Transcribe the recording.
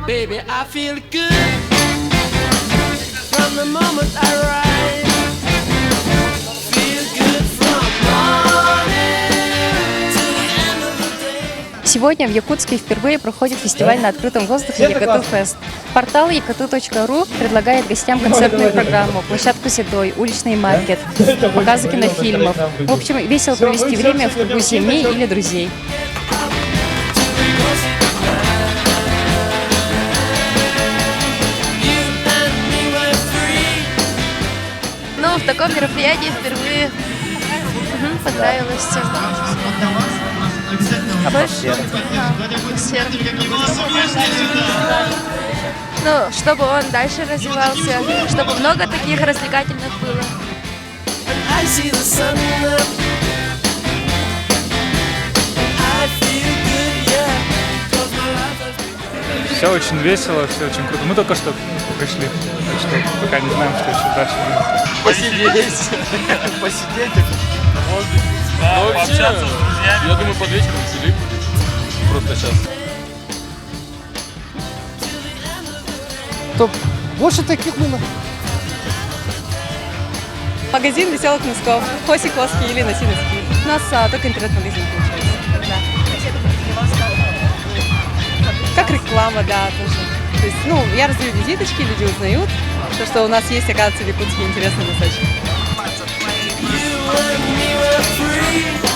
Baby, I feel good from the moment I rise. Feel good from morning to the end of the day. Сегодня в Якутске впервые проходит фестиваль на открытом воздухе Якуту Фест. Портал yakatu.ru предлагает гостям концертную программу, площадку «Седой», уличный маркет, показы кинофильмов. В общем, весело провести время в кругу семьи или друзей. Ну, в таком мероприятии впервые понравилось всем. Атмосфера. Атмосфера. Ну, чтобы он дальше развивался, чтобы много таких развлекательных было. I see the sun up. I feel good, yeah. 'Cause my life has been. Все очень весело, все очень круто. Мы только что пришли, так что пока не знаем, что еще дальше будет. Посидеть. Посидеть. Да, пообщаться с друзьями. Я думаю, под вечером Филипп просто сейчас. Больше таких было. Магазин веселых носков. Коси-коски или носи-носки. У нас только интернет-магазин получается. Да. Как реклама, да, тоже. То есть, ну, я раздаю визиточки, люди узнают, что у нас есть, оказывается, в Якутске интересные носочки. You and me were free.